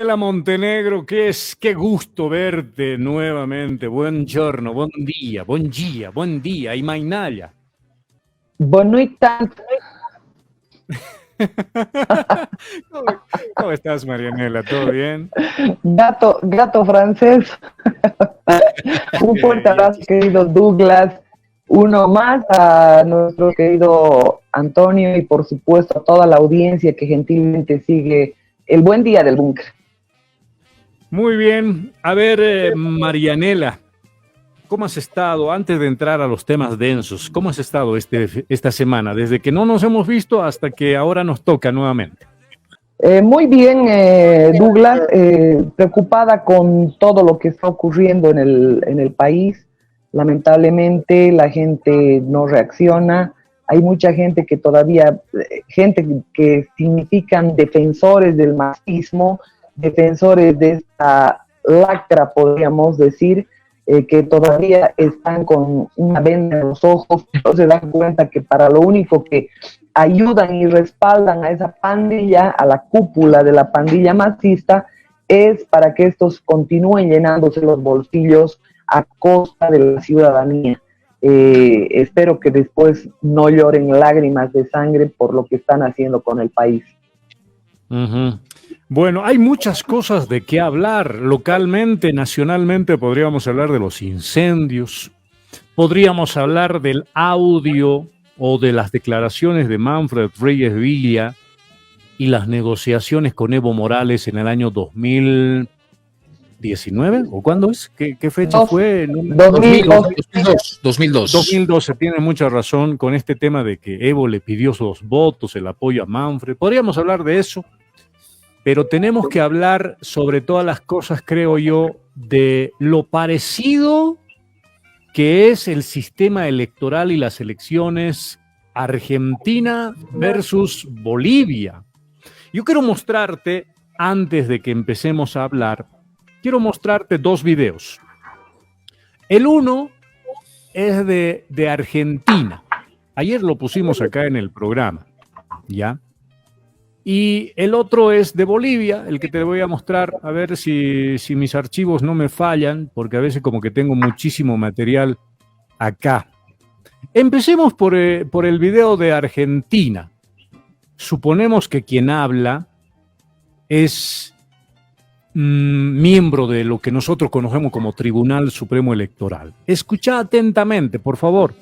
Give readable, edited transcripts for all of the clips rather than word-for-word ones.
Marianela Montenegro, qué gusto verte nuevamente. Buongiorno, buen día, y mainalla. Bonita. ¿Cómo, cómo estás, Marianela? ¿Todo bien? Gato francés. Un fuerte abrazo, querido Douglas. Uno más a nuestro querido Antonio y por supuesto a toda la audiencia que gentilmente sigue el buen día del búnker. Muy bien. A ver, Marianela, ¿cómo has estado? Antes de entrar a los temas densos, ¿cómo has estado esta semana? Desde que no nos hemos visto hasta que ahora nos toca nuevamente. Muy bien, Douglas, preocupada con todo lo que está ocurriendo en el país. Lamentablemente la gente no reacciona. Hay mucha gente que todavía, gente que significan defensores del marxismo, defensores de esta lacra, podríamos decir, que todavía están con una venda en los ojos, no se dan cuenta que para lo único que ayudan y respaldan a esa pandilla, a la cúpula de la pandilla marxista, es para que estos continúen llenándose los bolsillos a costa de la ciudadanía. Espero que después no lloren lágrimas de sangre por lo que están haciendo con el país. Uh-huh. Bueno, hay muchas cosas de qué hablar. Localmente, nacionalmente, podríamos hablar de los incendios, podríamos hablar del audio o de las declaraciones de Manfred Reyes Villa y las negociaciones con Evo Morales en el año 2019, ¿o cuándo es? ¿Qué fecha fue? 2012. Tiene mucha razón con este tema de que Evo le pidió sus votos, el apoyo a Manfred. Podríamos hablar de eso, pero tenemos que hablar sobre todas las cosas, creo yo, de lo parecido que es el sistema electoral y las elecciones Argentina versus Bolivia. Yo quiero mostrarte, antes de que empecemos a hablar, quiero mostrarte dos videos. El uno es de Argentina. Ayer lo pusimos acá en el programa, ¿ya? Y el otro es de Bolivia, el que te voy a mostrar, a ver si mis archivos no me fallan, porque a veces como que tengo muchísimo material acá. Empecemos por el video de Argentina. Suponemos que quien habla es miembro de lo que nosotros conocemos como Tribunal Supremo Electoral. Escucha atentamente, por favor.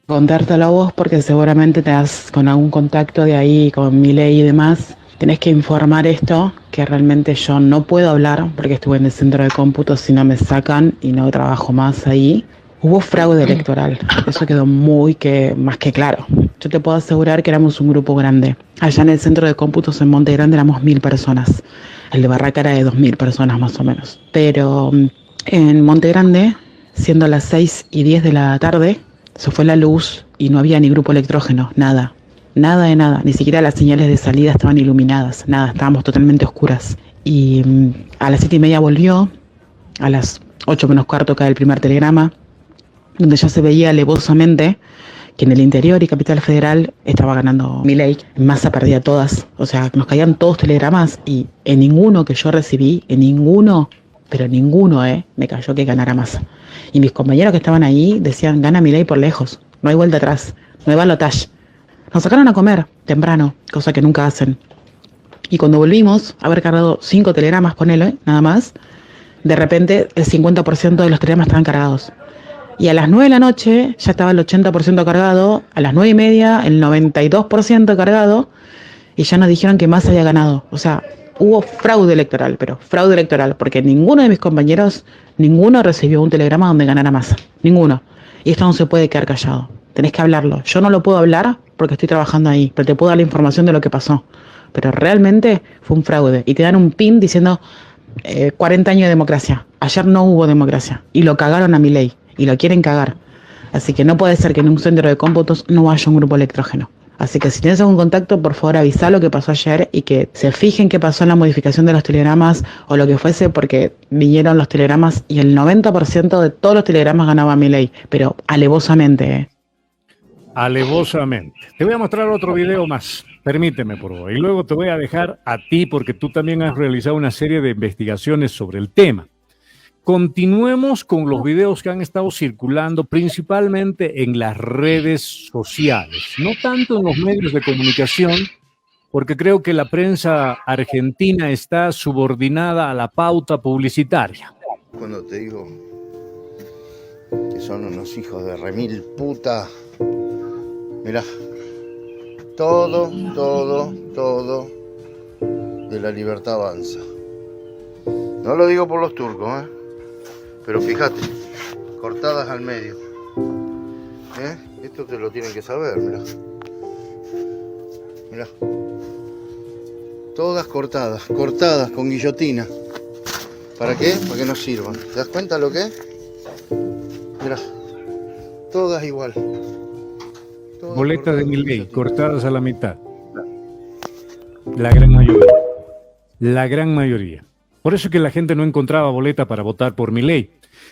Contártelo a vos porque seguramente te das con algún contacto de ahí, con Milei y demás. Tenés que informar esto, que realmente yo no puedo hablar porque estuve en el centro de cómputo, si no me sacan y no trabajo más ahí. Hubo fraude electoral, eso quedó más que claro. Yo te puedo asegurar que éramos un grupo grande. Allá en el centro de cómputos en Monte Grande éramos 1000 personas. El de Barraca era de 2000 personas más o menos. Pero en Monte Grande, siendo las 6:10 de la tarde, se fue la luz y no había ni grupo electrógeno, nada de nada, ni siquiera las señales de salida estaban iluminadas, nada, estábamos totalmente oscuras. Y a las 7:30 volvió, a las 8:15 cae el primer telegrama, donde ya se veía alevosamente que en el interior y Capital Federal estaba ganando Milei. Massa perdía todas, o sea, nos caían todos telegramas y en ninguno que yo recibí, pero ninguno, me cayó que ganara Massa. Y mis compañeros que estaban ahí decían, gana Milei por lejos, no hay vuelta atrás, no hay balotaje. Nos sacaron a comer temprano, cosa que nunca hacen. Y cuando volvimos a haber cargado 5 telegramas, ponele, nada más, de repente el 50% de los telegramas estaban cargados. Y a las 9 de la noche ya estaba el 80% cargado, a las 9:30 el 92% cargado, y ya nos dijeron que Massa había ganado. O sea, hubo fraude electoral, porque ninguno de mis compañeros, ninguno recibió un telegrama donde ganara Massa. Ninguno. Y esto no se puede quedar callado. Tenés que hablarlo. Yo no lo puedo hablar porque estoy trabajando ahí, pero te puedo dar la información de lo que pasó. Pero realmente fue un fraude. Y te dan un pin diciendo 40 años de democracia. Ayer no hubo democracia. Y lo cagaron a Milei. Y lo quieren cagar. Así que no puede ser que en un centro de cómputos no haya un grupo electrógeno. Así que si tienes algún contacto, por favor avisa lo que pasó ayer y que se fijen qué pasó en la modificación de los telegramas o lo que fuese, porque vinieron los telegramas y el 90% de todos los telegramas ganaba Milei, pero alevosamente. alevosamente. Te voy a mostrar otro video más, permíteme por favor, y luego te voy a dejar a ti porque tú también has realizado una serie de investigaciones sobre el tema. Continuemos con los videos que han estado circulando principalmente en las redes sociales, no tanto en los medios de comunicación, porque creo que la prensa argentina está subordinada a la pauta publicitaria. Cuando te digo que son unos hijos de remil puta, mirá, todo de la libertad avanza. No lo digo por los turcos, pero fíjate, cortadas al medio. Esto te lo tienen que saber, mirá. Mirá. Todas cortadas con guillotina. ¿Para qué? Para que nos sirvan. ¿Te das cuenta lo que es? Mirá, todas igual. Todas boletas de Milei guillotina. cortadas a la mitad. La gran mayoría. La gran mayoría. Por eso es que la gente no encontraba boleta para votar por Milei.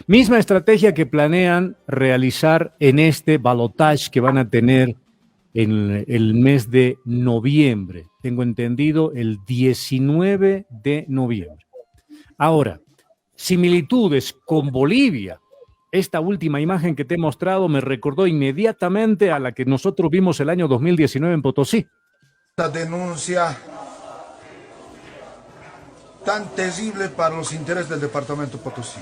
Misma estrategia que planean realizar en este balotaje que van a tener en el mes de noviembre. Tengo entendido el 19 de noviembre. Ahora, similitudes con Bolivia. Esta última imagen que te he mostrado me recordó inmediatamente a la que nosotros vimos el año 2019 en Potosí. Esta denuncia tan terrible para los intereses del departamento Potosí.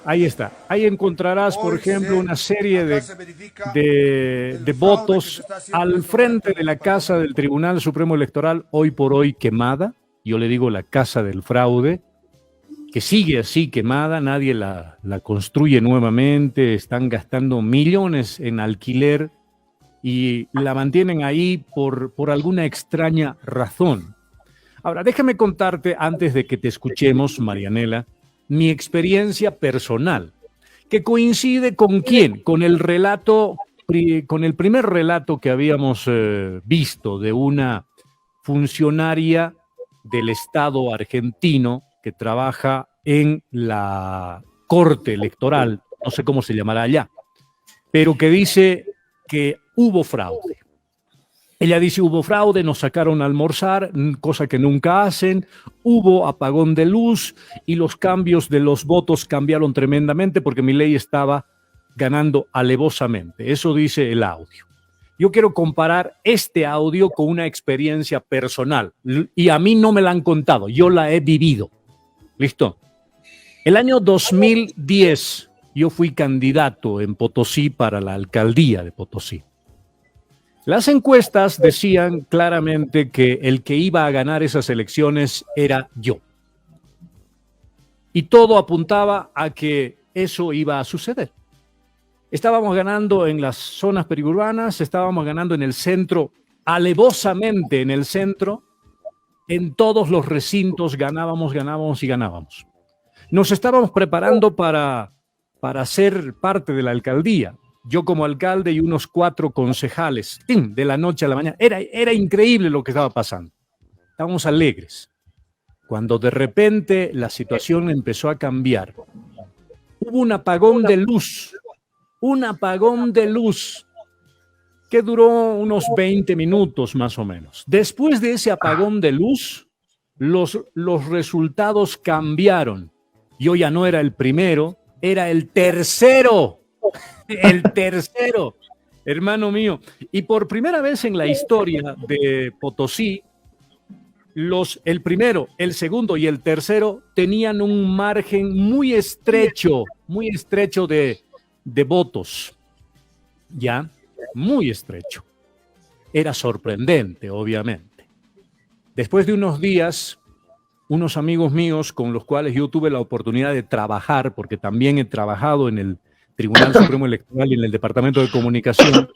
Ahí está. Ahí encontrarás, por ejemplo, una serie de votos al frente de la casa del Tribunal Supremo Electoral, hoy por hoy quemada. Yo le digo la casa del fraude, que sigue así quemada, nadie la construye nuevamente, están gastando millones en alquiler y la mantienen ahí por alguna extraña razón. Ahora, déjame contarte, antes de que te escuchemos, Marianela, mi experiencia personal, que coincide con quién, con el relato, con el primer relato que habíamos visto de una funcionaria del Estado argentino que trabaja en la Corte Electoral, no sé cómo se llamará allá, pero que dice que hubo fraude. Ella dice, hubo fraude, nos sacaron a almorzar, cosa que nunca hacen, hubo apagón de luz y los cambios de los votos cambiaron tremendamente porque Milei estaba ganando alevosamente. Eso dice el audio. Yo quiero comparar este audio con una experiencia personal y a mí no me la han contado, yo la he vivido. ¿Listo? El año 2010 yo fui candidato en Potosí para la alcaldía de Potosí. Las encuestas decían claramente que el que iba a ganar esas elecciones era yo. Y todo apuntaba a que eso iba a suceder. Estábamos ganando en las zonas periurbanas, estábamos ganando en el centro, alevosamente en el centro, en todos los recintos ganábamos y ganábamos. Nos estábamos preparando para ser parte de la alcaldía. Yo como alcalde y unos 4 concejales, de la noche a la mañana. Era increíble lo que estaba pasando. Estábamos alegres. Cuando de repente la situación empezó a cambiar, hubo un apagón de luz. Un apagón de luz que duró unos 20 minutos más o menos. Después de ese apagón de luz, los resultados cambiaron. Yo ya no era el primero, era el tercero. El tercero, hermano mío. Y por primera vez en la historia de Potosí, el primero, el segundo y el tercero tenían un margen muy estrecho de votos. Ya, muy estrecho. Era sorprendente, obviamente. Después de unos días, unos amigos míos con los cuales yo tuve la oportunidad de trabajar, porque también he trabajado en el Tribunal Supremo Electoral y en el Departamento de Comunicación,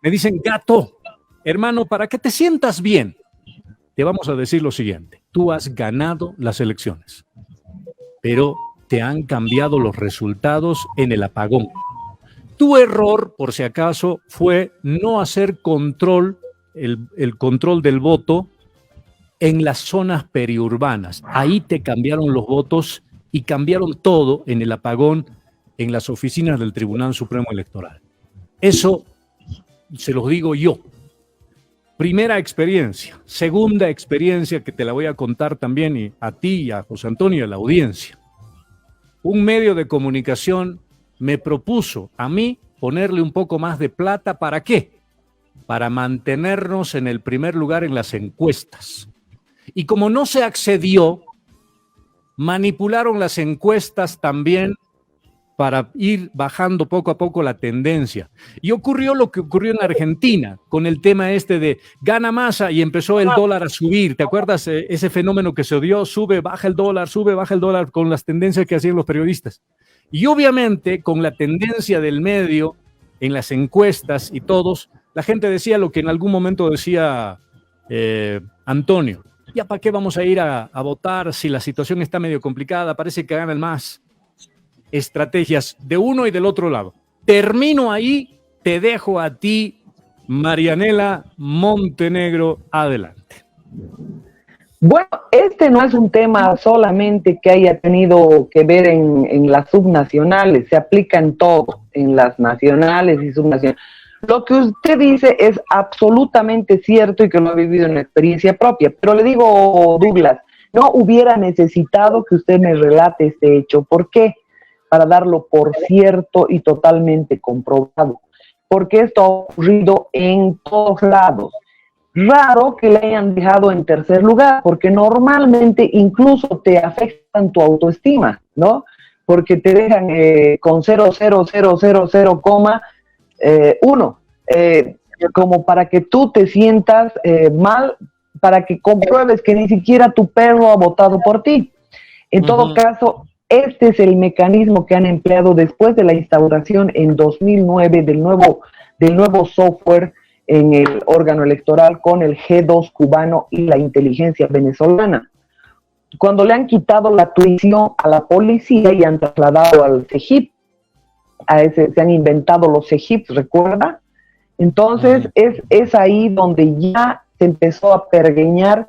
me dicen, Gato, hermano, para que te sientas bien, te vamos a decir lo siguiente: tú has ganado las elecciones, pero te han cambiado los resultados en el apagón. Tu error, por si acaso, fue no hacer control, el control del voto en las zonas periurbanas. Ahí te cambiaron los votos y cambiaron todo en el apagón en las oficinas del Tribunal Supremo Electoral. Eso se los digo yo. Primera experiencia. Segunda experiencia que te la voy a contar también y a ti y a José Antonio y a la audiencia. Un medio de comunicación me propuso a mí ponerle un poco más de plata. ¿Para qué? Para mantenernos en el primer lugar en las encuestas. Y como no se accedió, manipularon las encuestas también para ir bajando poco a poco la tendencia. Y ocurrió lo que ocurrió en Argentina, con el tema este de gana Massa y empezó el dólar a subir. ¿Te acuerdas ese fenómeno que se dio? Sube, baja el dólar, con las tendencias que hacían los periodistas. Y obviamente, con la tendencia del medio, en las encuestas y todos, la gente decía lo que en algún momento decía Antonio. ¿Ya para qué vamos a ir a votar si la situación está medio complicada? Parece que ganan más. Estrategias de uno y del otro lado. Termino ahí, te dejo a ti, Marianela Montenegro, adelante. Bueno, este no es un tema solamente que haya tenido que ver en las subnacionales, se aplica en todo, en las nacionales y subnacionales. Lo que usted dice es absolutamente cierto y que lo he vivido en experiencia propia, pero le digo, Douglas, no hubiera necesitado que usted me relate este hecho. ¿Por qué? Para darlo por cierto y totalmente comprobado, porque esto ha ocurrido en todos lados. Raro que le hayan dejado en tercer lugar, porque normalmente incluso te afectan tu autoestima, ¿no? Porque te dejan con 0,0000,1, como para que tú te sientas mal, para que compruebes que ni siquiera tu perro ha votado por ti. En todo caso, este es el mecanismo que han empleado después de la instauración en 2009 del nuevo software en el órgano electoral con el G2 cubano y la inteligencia venezolana. Cuando le han quitado la tuición a la policía y han trasladado al CEGIP, se han inventado los CEGIP, ¿recuerda? Entonces es ahí donde ya se empezó a pergeñar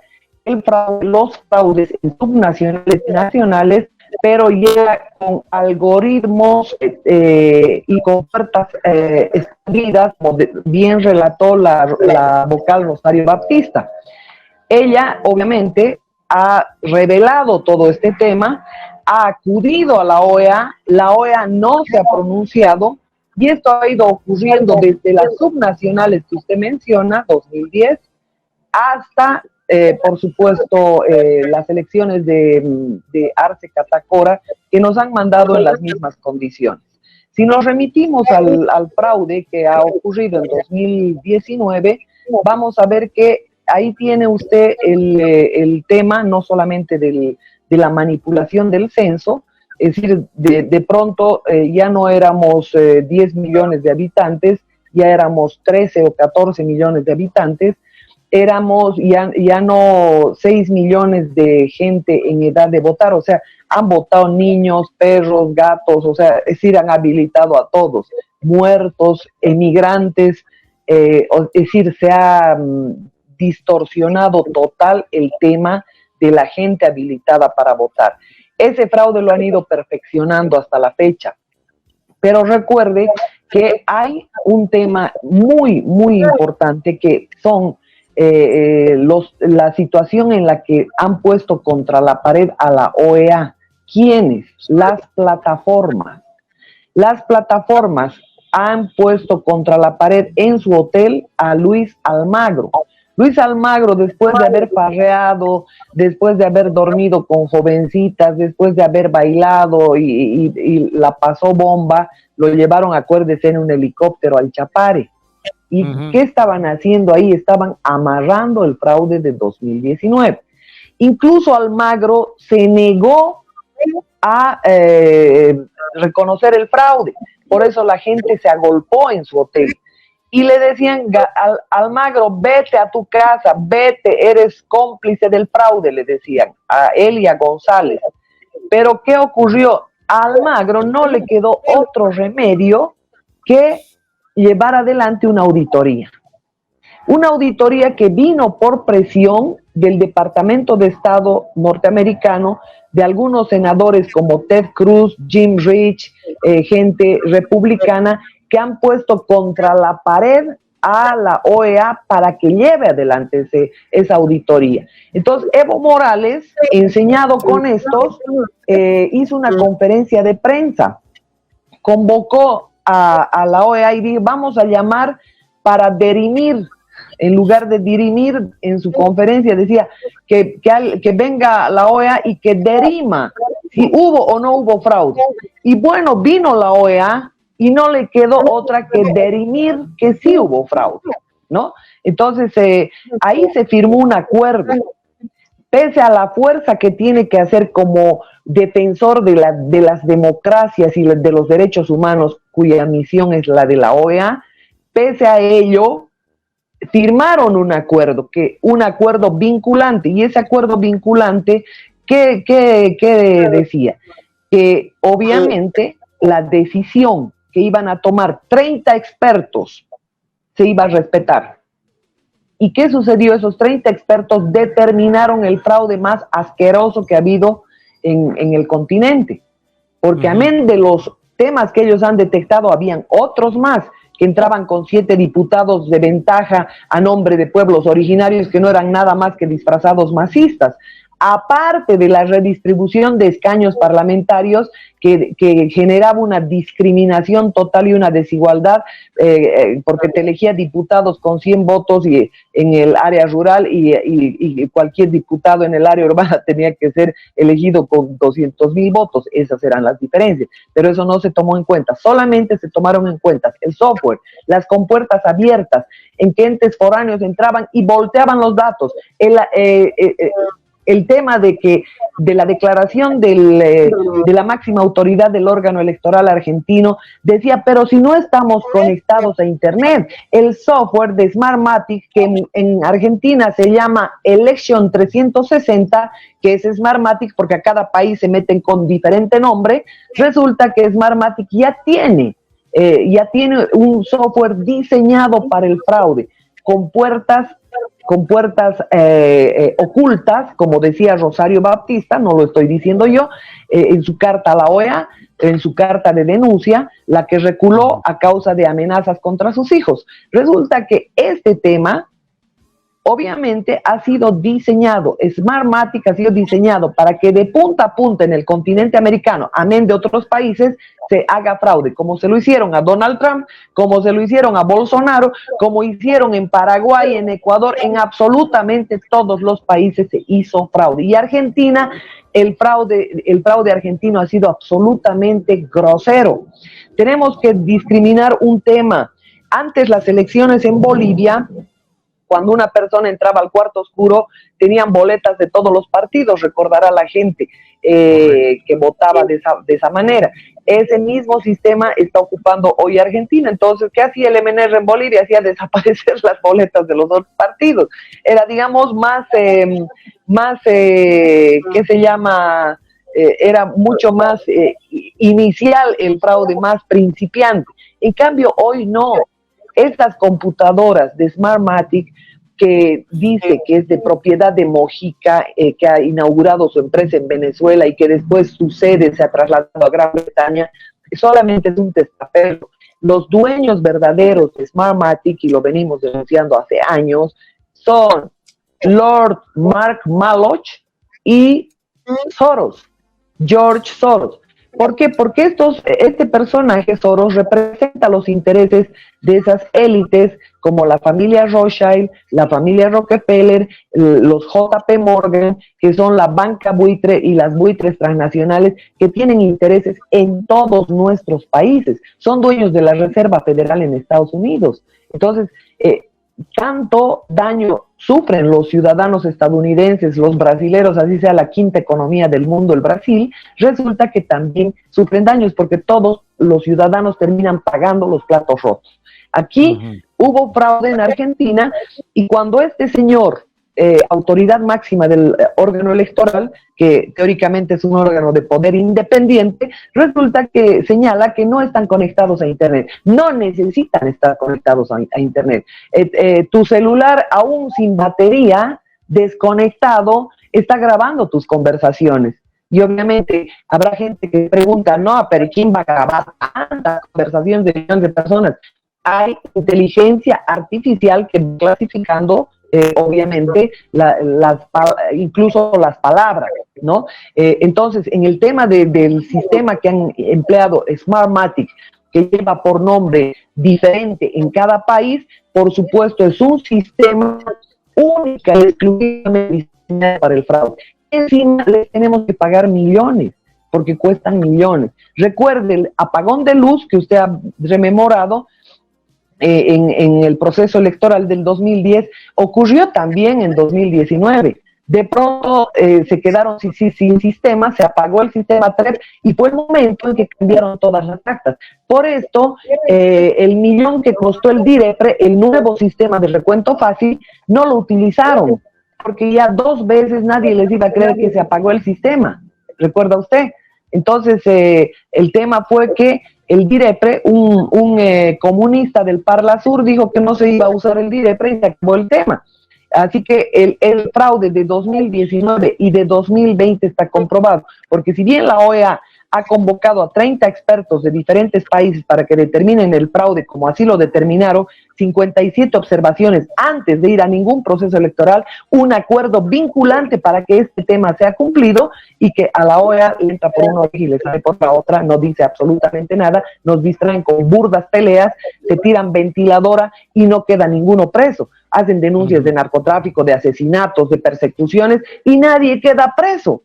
los fraudes en subnacionales y nacionales, pero ya con algoritmos y con puertas escondidas, como bien relató la vocal Rosario Baptista. Ella, obviamente, ha revelado todo este tema, ha acudido a la OEA no se ha pronunciado, y esto ha ido ocurriendo desde las subnacionales que usted menciona, 2010, hasta por supuesto, las elecciones de Arce Catacora, que nos han mandado en las mismas condiciones. Si nos remitimos al fraude que ha ocurrido en 2019, vamos a ver que ahí tiene usted el tema no solamente de la manipulación del censo, es decir, de pronto ya no éramos 10 millones de habitantes, ya éramos 13 o 14 millones de habitantes, éramos ya no 6 millones de gente en edad de votar, o sea, han votado niños, perros, gatos, o sea, es decir, han habilitado a todos, muertos, emigrantes, es decir, se ha distorsionado total el tema de la gente habilitada para votar. Ese fraude lo han ido perfeccionando hasta la fecha, pero recuerde que hay un tema muy, muy importante que son la situación en la que han puesto contra la pared a la OEA. ¿Quiénes? Las plataformas. Las plataformas han puesto contra la pared en su hotel a Luis Almagro. Luis Almagro, después de haber farreado, después de haber dormido con jovencitas, después de haber bailado y la pasó bomba, lo llevaron, acuérdese, en un helicóptero al Chapare. ¿Y qué estaban haciendo ahí? Estaban amarrando el fraude de 2019. Incluso Almagro se negó a reconocer el fraude. Por eso la gente se agolpó en su hotel. Y le decían, Almagro, vete a tu casa, vete, eres cómplice del fraude, le decían a él y a González. Pero ¿qué ocurrió? A Almagro no le quedó otro remedio que llevar adelante una auditoría. Una auditoría que vino por presión del Departamento de Estado norteamericano, de algunos senadores como Ted Cruz, Jim Rich, gente republicana, que han puesto contra la pared a la OEA para que lleve adelante esa auditoría. Entonces, Evo Morales, enseñado con estos, hizo una conferencia de prensa, convocó a la OEA y dijo, vamos a llamar para dirimir, en lugar de dirimir, en su conferencia decía que venga la OEA y que dirima si hubo o no hubo fraude. Y bueno, vino la OEA y no le quedó otra que dirimir que sí hubo fraude, ¿no? Entonces, ahí se firmó un acuerdo. Pese a la fuerza que tiene que hacer como defensor de las democracias y de los derechos humanos, cuya misión es la de la OEA, pese a ello, firmaron un acuerdo vinculante, y ese acuerdo vinculante, ¿qué decía? Que obviamente la decisión que iban a tomar 30 expertos se iba a respetar. ¿Y qué sucedió? Esos 30 expertos determinaron el fraude más asqueroso que ha habido en el continente. Porque amén de los temas que ellos han detectado, habían otros más que entraban con 7 diputados de ventaja a nombre de pueblos originarios que no eran nada más que disfrazados masistas. Aparte de la redistribución de escaños parlamentarios que generaba una discriminación total y una desigualdad, porque te elegía diputados con 100 votos en el área rural y cualquier diputado en el área urbana tenía que ser elegido con 200,000 votos. Esas eran las diferencias, pero eso no se tomó en cuenta. Solamente se tomaron en cuenta el software, las compuertas abiertas en que entes foráneos entraban y volteaban los datos, el tema de la declaración de la máxima autoridad del órgano electoral argentino decía, pero si no estamos conectados a internet, el software de Smartmatic, que en Argentina se llama Election 360, que es Smartmatic porque a cada país se meten con diferente nombre, resulta que Smartmatic ya tiene un software diseñado para el fraude, con puertas ocultas, como decía Rosario Baptista, no lo estoy diciendo yo, en su carta a la OEA, en su carta de denuncia, la que reculó a causa de amenazas contra sus hijos. Resulta que este tema, obviamente, ha sido diseñado, Smartmatic ha sido diseñado para que de punta a punta en el continente americano, amén de otros países, se haga fraude, como se lo hicieron a Donald Trump, como se lo hicieron a Bolsonaro, como hicieron en Paraguay, en Ecuador, en absolutamente todos los países se hizo fraude. Y Argentina, el fraude argentino ha sido absolutamente grosero. Tenemos que discriminar un tema. Antes las elecciones en Bolivia, cuando una persona entraba al cuarto oscuro, tenían boletas de todos los partidos, recordará la gente que votaba de esa manera. Ese mismo sistema está ocupando hoy Argentina. Entonces, ¿qué hacía el MNR en Bolivia? Hacía desaparecer las boletas de los dos partidos. Era, digamos, ¿qué se llama? Era mucho más inicial el fraude, más principiante. En cambio, hoy no. Estas computadoras de Smartmatic, que dice que es de propiedad de Mojica, que ha inaugurado su empresa en Venezuela y que después su sede se ha trasladado a Gran Bretaña, solamente es un testaferro. Los dueños verdaderos de Smartmatic, y lo venimos denunciando hace años, son Lord Mark Maloch y Soros, George Soros. ¿Por qué? Porque este personaje, Soros, representa los intereses de esas élites como la familia Rothschild, la familia Rockefeller, los JP Morgan, que son la banca buitre y las buitres transnacionales que tienen intereses en todos nuestros países. Son dueños de la Reserva Federal en Estados Unidos. Entonces, tanto daño sufren los ciudadanos estadounidenses, los brasileros, así sea la quinta economía del mundo, el Brasil, resulta que también sufren daños porque todos los ciudadanos terminan pagando los platos rotos. Aquí hubo fraude en Argentina y cuando este señor, autoridad máxima del órgano electoral, que teóricamente es un órgano de poder independiente, resulta que señala que no están conectados a Internet. No necesitan estar conectados a Internet. Tu celular, aún sin batería, desconectado, está grabando tus conversaciones. Y obviamente habrá gente que pregunta, no, pero ¿quién va a grabar tantas conversaciones de millones de personas? hay inteligencia artificial que va clasificando obviamente incluso las palabras, ¿no? Entonces, en el tema del sistema que han empleado Smartmatic, que lleva por nombre diferente en cada país, por supuesto es un sistema única y exclusivamente diseñado para el fraude. Encima les tenemos que pagar millones, porque cuestan millones. Recuerde el apagón de luz que usted ha rememorado en el proceso electoral del 2010, ocurrió también en 2019. De pronto se quedaron sin sistema, se apagó el sistema TREP y fue el momento en que cambiaron todas las actas. Por esto, el millón que costó el DIREPRE, el nuevo sistema de recuento fácil, no lo utilizaron, porque ya 2 veces nadie les iba a creer que se apagó el sistema. ¿Recuerda usted? Entonces, el tema fue que el DIREPRE, un comunista del Parla Sur, dijo que no se iba a usar el DIREPRE y se acabó el tema. Así que el fraude de 2019 y de 2020 está comprobado, porque si bien la OEA ha convocado a 30 expertos de diferentes países para que determinen el fraude, como así lo determinaron, 57 observaciones antes de ir a ningún proceso electoral, un acuerdo vinculante para que este tema sea cumplido y que a la OEA le entra por una oreja y le sale por la otra, no dice absolutamente nada, nos distraen con burdas peleas, se tiran ventiladora y no queda ninguno preso. Hacen denuncias de narcotráfico, de asesinatos, de persecuciones y nadie queda preso,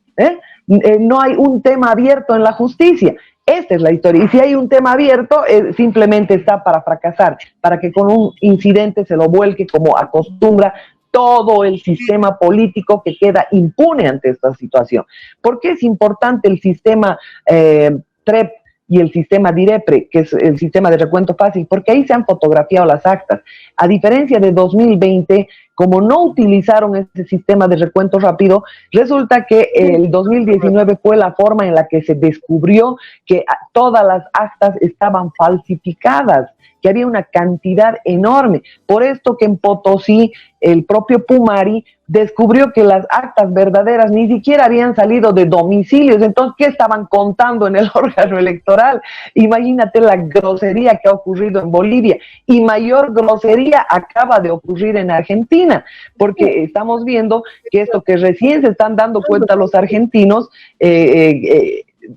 no hay un tema abierto en la justicia. Esta es la historia. Y si hay un tema abierto, simplemente está para fracasar, para que con un incidente se lo vuelque como acostumbra todo el sistema político que queda impune ante esta situación. ¿Por qué es importante el sistema TREP y el sistema DIREPRE, que es el sistema de recuento fácil? Porque ahí se han fotografiado las actas. A diferencia de 2020, como no utilizaron ese sistema de recuento rápido, resulta que el 2019 fue la forma en la que se descubrió que todas las actas estaban falsificadas, que había una cantidad enorme. Por esto que en Potosí, el propio Pumari descubrió que las actas verdaderas ni siquiera habían salido de domicilios. Entonces, ¿qué estaban contando en el órgano electoral? Imagínate la grosería que ha ocurrido en Bolivia. Y mayor grosería acaba de ocurrir en Argentina, porque estamos viendo que esto que recién se están dando cuenta los argentinos,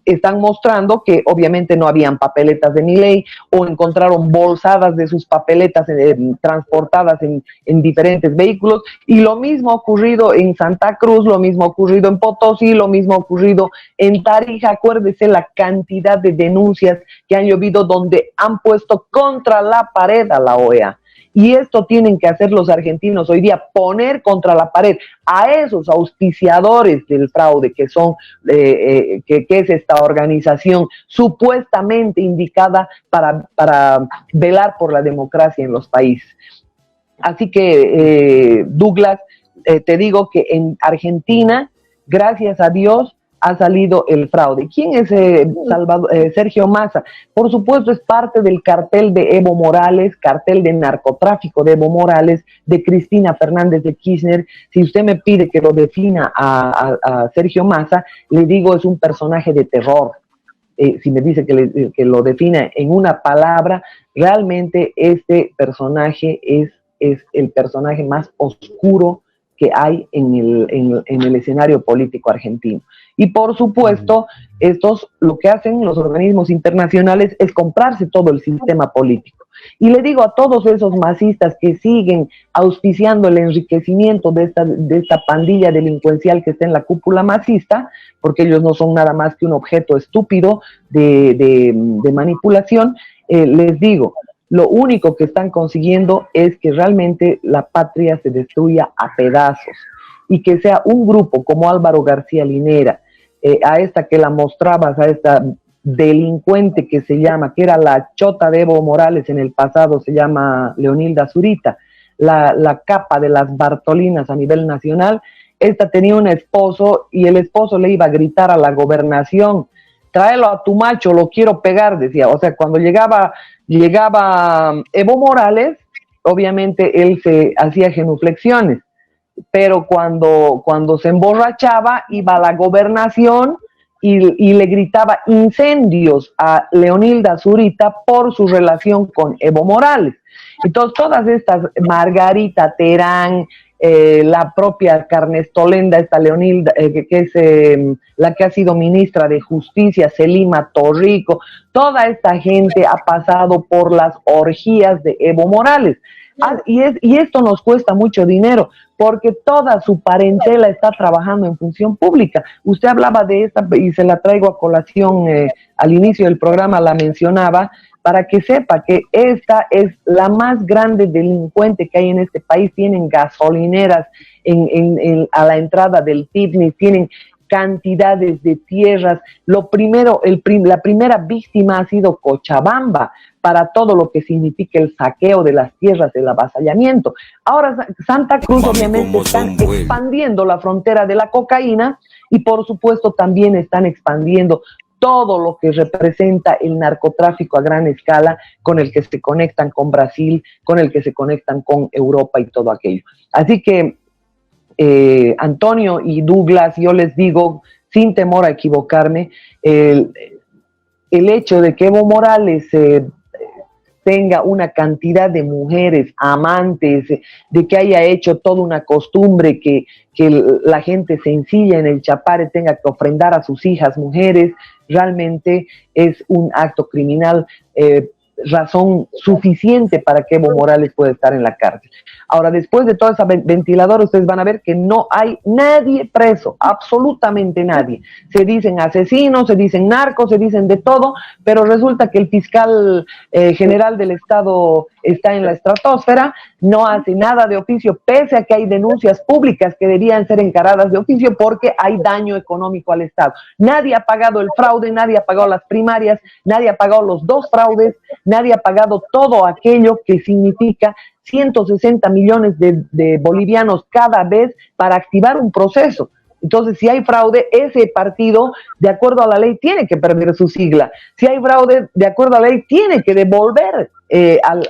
están mostrando que obviamente no habían papeletas de Milei o encontraron bolsadas de sus papeletas transportadas en diferentes vehículos, y lo mismo ha ocurrido en Santa Cruz, lo mismo ha ocurrido en Potosí, lo mismo ha ocurrido en Tarija. Acuérdese la cantidad de denuncias que han llovido donde han puesto contra la pared a la OEA. Y esto tienen que hacer los argentinos hoy día, poner contra la pared a esos auspiciadores del fraude que son, que es esta organización supuestamente indicada para velar por la democracia en los países. Así que, Douglas, te digo que en Argentina, gracias a Dios, ha salido el fraude. ¿Quién es Sergio Massa? Por supuesto, es parte del cartel de Evo Morales, cartel de narcotráfico de Evo Morales, de Cristina Fernández de Kirchner. Si usted me pide que lo defina a Sergio Massa, le digo, es un personaje de terror. Si me dice que lo define en una palabra, realmente este personaje es el personaje más oscuro que hay en el escenario político argentino. Y por supuesto, lo que hacen los organismos internacionales es comprarse todo el sistema político. Y le digo a todos esos masistas que siguen auspiciando el enriquecimiento de esta pandilla delincuencial que está en la cúpula masista, porque ellos no son nada más que un objeto estúpido de manipulación, les digo, lo único que están consiguiendo es que realmente la patria se destruya a pedazos y que sea un grupo como Álvaro García Linera, a esta que la mostrabas, a esta delincuente que se llama, que era la chota de Evo Morales en el pasado, se llama Leonilda Zurita, la capa de las Bartolinas a nivel nacional. Esta tenía un esposo y el esposo le iba a gritar a la gobernación: tráelo a tu macho, lo quiero pegar, decía. O sea, cuando llegaba Evo Morales, obviamente él se hacía genuflexiones, pero cuando se emborrachaba, iba a la gobernación y le gritaba incendios a Leonilda Zurita por su relación con Evo Morales. Entonces, todas estas, Margarita Terán, la propia Carnestolenda, esta Leonilda, que es la que ha sido ministra de Justicia, Selima Torrico, toda esta gente ha pasado por las orgías de Evo Morales. Y esto nos cuesta mucho dinero, porque toda su parentela está trabajando en función pública. Usted hablaba de esta, y se la traigo a colación, al inicio del programa la mencionaba, para que sepa que esta es la más grande delincuente que hay en este país. Tienen gasolineras a la entrada del TIPNI, tienen cantidades de tierras. La primera víctima ha sido Cochabamba, para todo lo que significa el saqueo de las tierras, el avasallamiento. Ahora Santa Cruz obviamente están expandiendo la frontera de la cocaína y por supuesto también están expandiendo todo lo que representa el narcotráfico a gran escala, con el que se conectan con Brasil, con el que se conectan con Europa y todo aquello. Así que Antonio y Douglas, yo les digo, sin temor a equivocarme, el hecho de que Evo Morales tenga una cantidad de mujeres amantes, de que haya hecho toda una costumbre que la gente sencilla en el Chapare tenga que ofrendar a sus hijas mujeres, realmente es un acto criminal, razón suficiente para que Evo Morales pueda estar en la cárcel. Ahora, después de toda esa ventiladora, ustedes van a ver que no hay nadie preso, absolutamente nadie. Se dicen asesinos, se dicen narcos, se dicen de todo, pero resulta que el fiscal general del Estado está en la estratosfera, no hace nada de oficio, pese a que hay denuncias públicas que debían ser encaradas de oficio porque hay daño económico al Estado. Nadie ha pagado el fraude, nadie ha pagado las primarias, nadie ha pagado los 2 fraudes, nadie ha pagado todo aquello que significa 160 millones de bolivianos cada vez para activar un proceso. Entonces, si hay fraude, ese partido, de acuerdo a la ley, tiene que perder su sigla. Si hay fraude, de acuerdo a la ley, tiene que devolver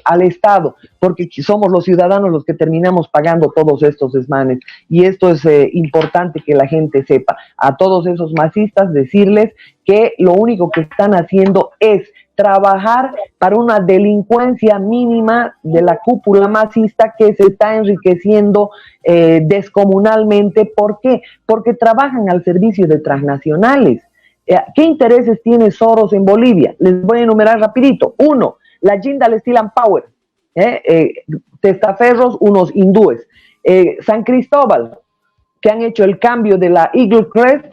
al Estado, porque somos los ciudadanos los que terminamos pagando todos estos desmanes. Y esto es importante que la gente sepa. A todos esos masistas, decirles que lo único que están haciendo es trabajar para una delincuencia mínima de la cúpula masista que se está enriqueciendo descomunalmente. ¿Por qué? Porque trabajan al servicio de transnacionales. ¿Qué intereses tiene Soros en Bolivia? Les voy a enumerar rapidito. 1, la Jindal Steel and Power, testaferros, unos hindúes. San Cristóbal, que han hecho el cambio de la Eagle Crest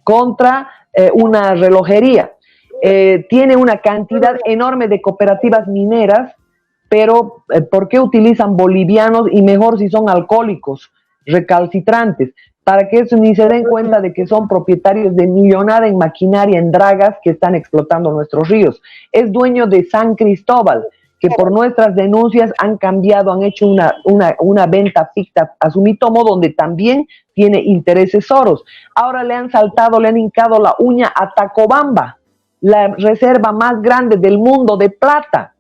contra una relojería. Tiene una cantidad enorme de cooperativas mineras, pero ¿por qué utilizan bolivianos y mejor si son alcohólicos, recalcitrantes? Para que eso ni se den cuenta de que son propietarios de millonada en maquinaria, en dragas que están explotando nuestros ríos. Es dueño de San Cristóbal, que por nuestras denuncias han cambiado, han hecho una venta ficta a Sumitomo, donde también tiene intereses Soros. Ahora le han saltado, le han hincado la uña a Tacobamba, la reserva más grande del mundo de plata.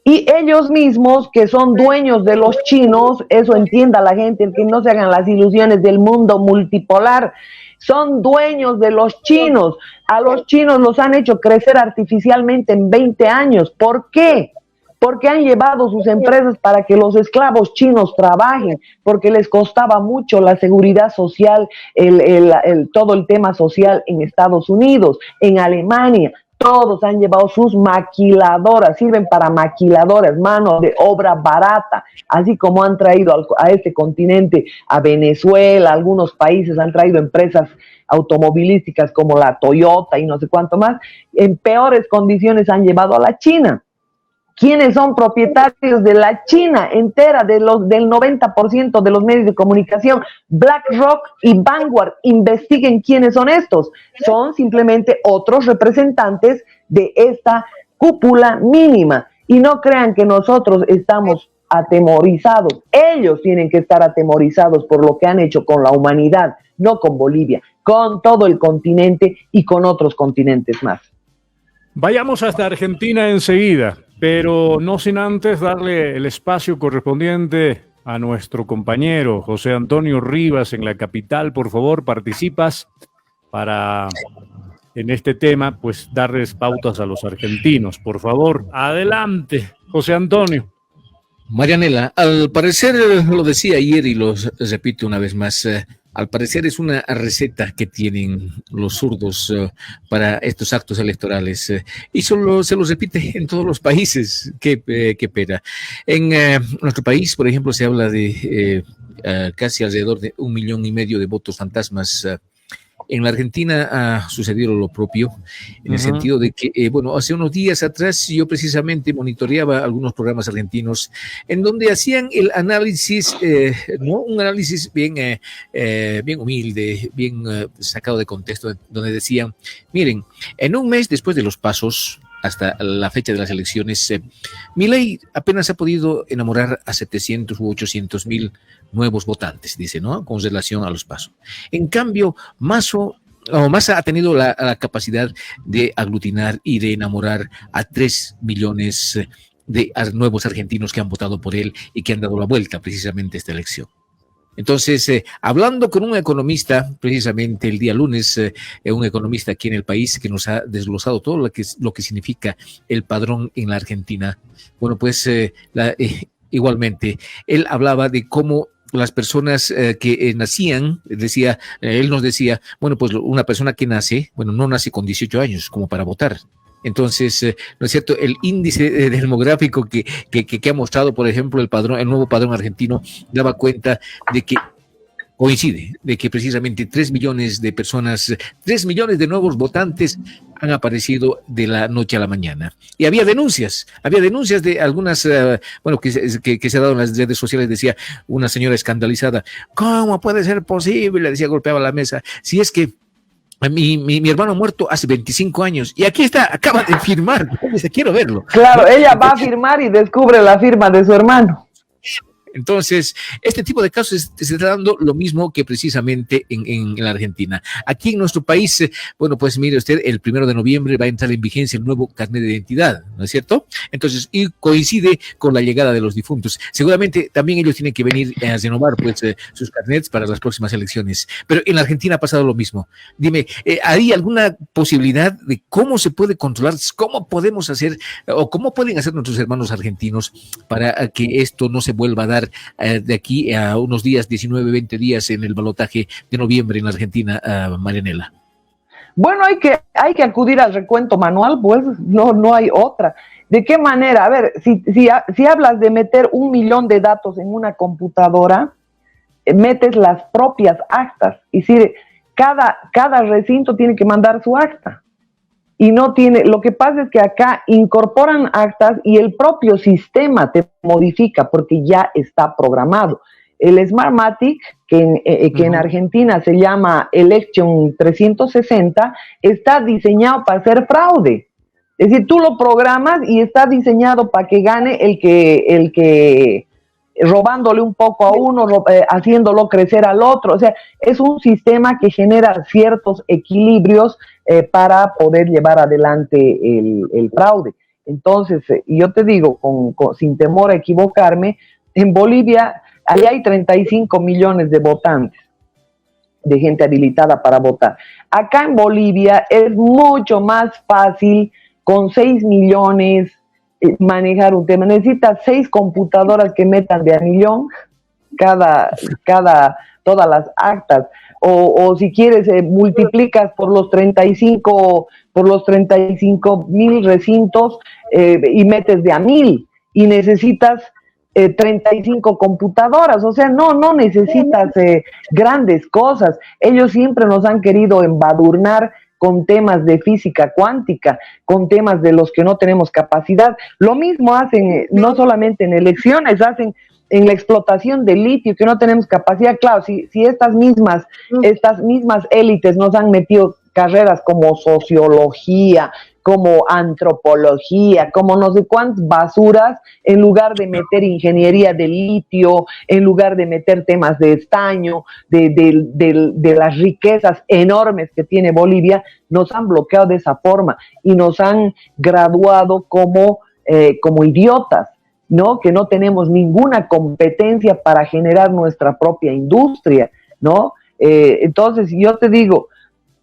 Y ellos mismos, que son dueños de los chinos, eso entienda la gente, que no se hagan las ilusiones del mundo multipolar, son dueños de los chinos. A los chinos los han hecho crecer artificialmente en 20 años. ¿Por qué? Porque han llevado sus empresas para que los esclavos chinos trabajen, porque les costaba mucho la seguridad social, todo el tema social en Estados Unidos, en Alemania. Todos han llevado sus maquiladoras, sirven para maquiladoras, mano de obra barata, así como han traído a este continente, a Venezuela, algunos países han traído empresas automovilísticas como la Toyota y no sé cuánto más, en peores condiciones han llevado a la China. ¿Quiénes son propietarios de la China entera, del 90% de los medios de comunicación? BlackRock y Vanguard. Investiguen quiénes son estos. Son simplemente otros representantes de esta cúpula mínima. Y no crean que nosotros estamos atemorizados. Ellos tienen que estar atemorizados por lo que han hecho con la humanidad, no con Bolivia, con todo el continente y con otros continentes más. Vayamos hasta Argentina enseguida, pero no sin antes darle el espacio correspondiente a nuestro compañero José Antonio Rivas en la capital. Por favor, participas para en este tema, pues darles pautas a los argentinos. Por favor, adelante, José Antonio. Marianela, al parecer, lo decía ayer y lo repito una vez más, al parecer es una receta que tienen los zurdos para estos actos electorales y solo se los repite en todos los países. Qué pena. En nuestro país, por ejemplo, se habla de casi alrededor de 1,5 millones de votos fantasmas. En la Argentina ha sucedido lo propio, en el sentido de que, hace unos días atrás yo precisamente monitoreaba algunos programas argentinos en donde hacían el análisis, ¿no? Un análisis bien humilde, bien sacado de contexto, donde decían, miren, en un mes después de los pasos, hasta la fecha de las elecciones, Milei apenas ha podido enamorar a 700 u 800 mil nuevos votantes, dice, ¿no? Con relación a los pasos. En cambio, Massa ha tenido la capacidad de aglutinar y de enamorar a 3 millones de nuevos argentinos que han votado por él y que han dado la vuelta precisamente a esta elección. Entonces, hablando con un economista, precisamente el día lunes, un economista aquí en el país que nos ha desglosado todo lo que significa el padrón en la Argentina, bueno, pues igualmente, él hablaba de cómo las personas que nacían, él nos decía, bueno, pues una persona que nace, no nace con 18 años como para votar. Entonces, ¿no es cierto? El índice demográfico que ha mostrado, por ejemplo, el nuevo padrón argentino, daba cuenta de que coincide, de que precisamente 3 millones de personas, 3 millones de nuevos votantes han aparecido de la noche a la mañana. Y había denuncias de algunas, que se ha dado en las redes sociales. Decía una señora escandalizada, ¿cómo puede ser posible? Decía, golpeaba la mesa, si es que mi hermano ha muerto hace 25 años y aquí está, acaba de firmar. Dice, quiero verlo. Claro, ella va a firmar y descubre la firma de su hermano. Entonces, este tipo de casos se está dando lo mismo que precisamente en la Argentina. Aquí en nuestro país, pues mire usted, el 1 de noviembre va a entrar en vigencia el nuevo carnet de identidad, ¿no es cierto? Entonces, y coincide con la llegada de los difuntos. Seguramente también ellos tienen que venir a renovar sus carnets para las próximas elecciones. Pero en la Argentina ha pasado lo mismo. Dime, ¿hay alguna posibilidad de cómo se puede controlar, cómo podemos hacer, o cómo pueden hacer nuestros hermanos argentinos para que esto no se vuelva a dar de aquí a unos días, 19, 20 días en el balotaje de noviembre en la Argentina, Marianela? Bueno, hay que acudir al recuento manual, pues no hay otra. ¿De qué manera? A ver, si hablas de meter 1 millón de datos en una computadora, metes las propias actas, y si cada recinto tiene que mandar su acta. Y lo que pasa es que acá incorporan actas y el propio sistema te modifica porque ya está programado. El Smartmatic, que en Argentina se llama Election 360, está diseñado para hacer fraude. Es decir, tú lo programas y está diseñado para que gane el que robándole un poco a uno, haciéndolo crecer al otro. O sea, es un sistema que genera ciertos equilibrios para poder llevar adelante el fraude. Entonces, yo te digo, sin temor a equivocarme, en Bolivia ahí hay 35 millones de votantes, de gente habilitada para votar. Acá en Bolivia es mucho más fácil, con 6 millones, manejar un tema. Necesitas 6 computadoras que metan de a millón todas las actas. O si quieres, multiplicas por los 35 mil recintos y metes de a 1,000 y necesitas 35 computadoras. O sea, no necesitas grandes cosas. Ellos siempre nos han querido embadurnar con temas de física cuántica, con temas de los que no tenemos capacidad. Lo mismo hacen, no solamente en elecciones, hacen en la explotación del litio, que no tenemos capacidad. Claro, si estas mismas élites nos han metido carreras como sociología, como antropología, como no sé cuántas basuras, en lugar de meter ingeniería del litio, en lugar de meter temas de estaño, de las riquezas enormes que tiene Bolivia, nos han bloqueado de esa forma y nos han graduado como idiotas, ¿no? Que no tenemos ninguna competencia para generar nuestra propia industria, ¿no? Entonces, yo te digo,